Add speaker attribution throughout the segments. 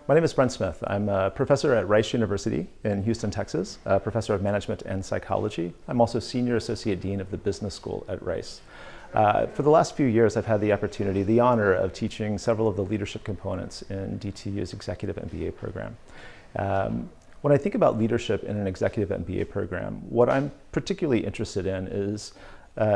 Speaker 1: My name is Brent Smith. I'm a professor at Rice University in Houston, Texas, a professor of management and psychology. I'm also senior associate dean of the business school at Rice. For the last few years, I've had the opportunity, the honor of teaching several of the leadership components in DTU's executive MBA program. When I think about leadership in an executive MBA program, what I'm particularly interested in is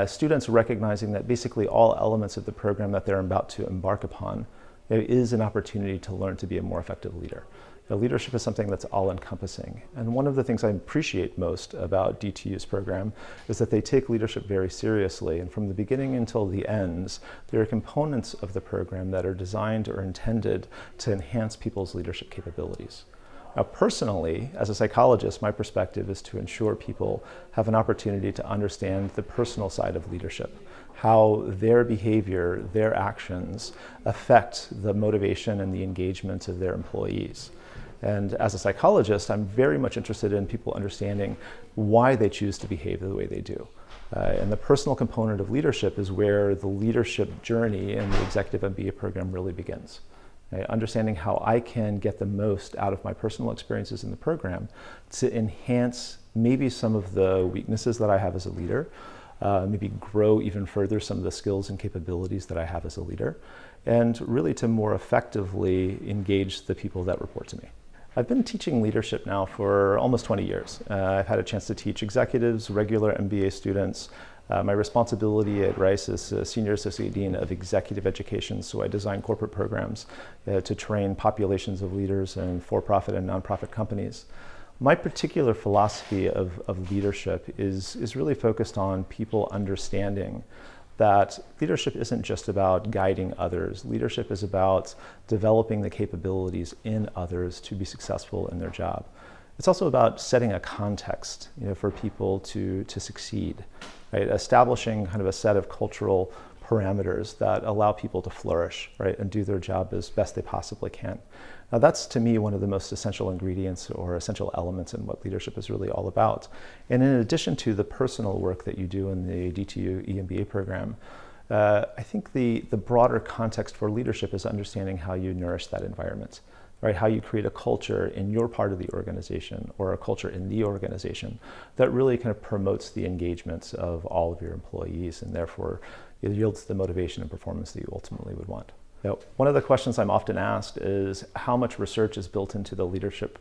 Speaker 1: students recognizing that basically all elements of the program that they're about to embark upon is an opportunity to learn to be a more effective leader. Leadership is something that's all-encompassing. And one of the things I appreciate most about DTU's program is that they take leadership very seriously. And from the beginning until the ends, there are components of the program that are designed or intended to enhance people's leadership capabilities. Now, personally, as a psychologist, my perspective is to ensure people have an opportunity to understand the personal side of leadership, how their behavior, their actions affect the motivation and the engagement of their employees. And as a psychologist, I'm very much interested in people understanding why they choose to behave the way they do. And the personal component of leadership is where the leadership journey in the executive MBA program really begins. Understanding how I can get the most out of my personal experiences in the program to enhance maybe some of the weaknesses that I have as a leader, maybe grow even further some of the skills and capabilities that I have as a leader, and really to more effectively engage the people that report to me. I've been teaching leadership now for almost 20 years. I've had a chance to teach executives, regular MBA students. My responsibility at Rice is Senior Associate Dean of Executive Education, so I design corporate programs to train populations of leaders in for-profit and nonprofit companies. My particular philosophy of leadership is really focused on people understanding that leadership isn't just about guiding others. Leadership is about developing the capabilities in others to be successful in their job. It's also about setting a context, for people to succeed, right? Establishing kind of a set of cultural parameters that allow people to flourish, right, and do their job as best they possibly can. Now, that's to me one of the most essential ingredients or essential elements in what leadership is really all about. And in addition to the personal work that you do in the DTU EMBA program, I think the broader context for leadership is understanding how you nourish that environment, right? How you create a culture in your part of the organization or a culture in the organization that really kind of promotes the engagement of all of your employees and therefore it yields the motivation and performance that you ultimately would want. Now, one of the questions I'm often asked is how much research is built into the leadership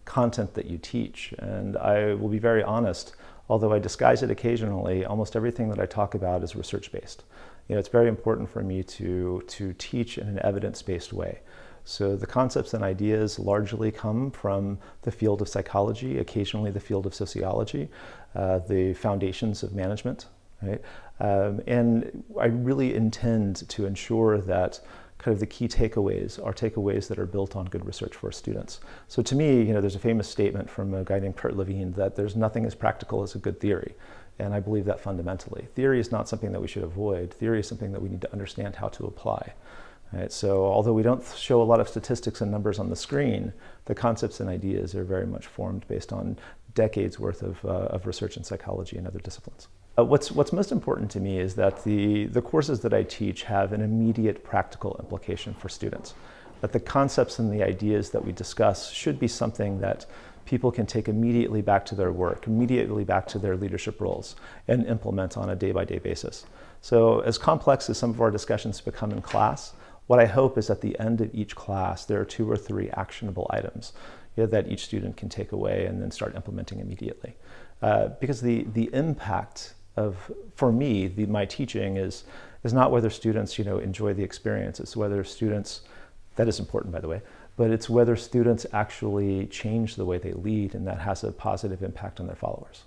Speaker 1: content that you teach? And I will be very honest, although I disguise it occasionally, almost everything that I talk about is research-based. It's very important for me to teach in an evidence-based way. So the concepts and ideas largely come from the field of psychology, occasionally the field of sociology, the foundations of management, right? And I really intend to ensure that kind of the key takeaways are takeaways that are built on good research for students. So to me, there's a famous statement from a guy named Kurt Levine that there's nothing as practical as a good theory. And I believe that fundamentally. Theory is not something that we should avoid. Theory is something that we need to understand how to apply. Right? So although we don't show a lot of statistics and numbers on the screen, the concepts and ideas are very much formed based on decades worth of research in psychology and other disciplines. What's most important to me is that the courses that I teach have an immediate practical implication for students. That the concepts and the ideas that we discuss should be something that people can take immediately back to their work, immediately back to their leadership roles, and implement on a day-by-day basis. So as complex as some of our discussions become in class, what I hope is at the end of each class, there are 2 or 3 actionable items that each student can take away and then start implementing immediately. Because the impact for me, my teaching is not whether students, enjoy the experience. It's whether students, that is important by the way, but it's whether students actually change the way they lead and that has a positive impact on their followers.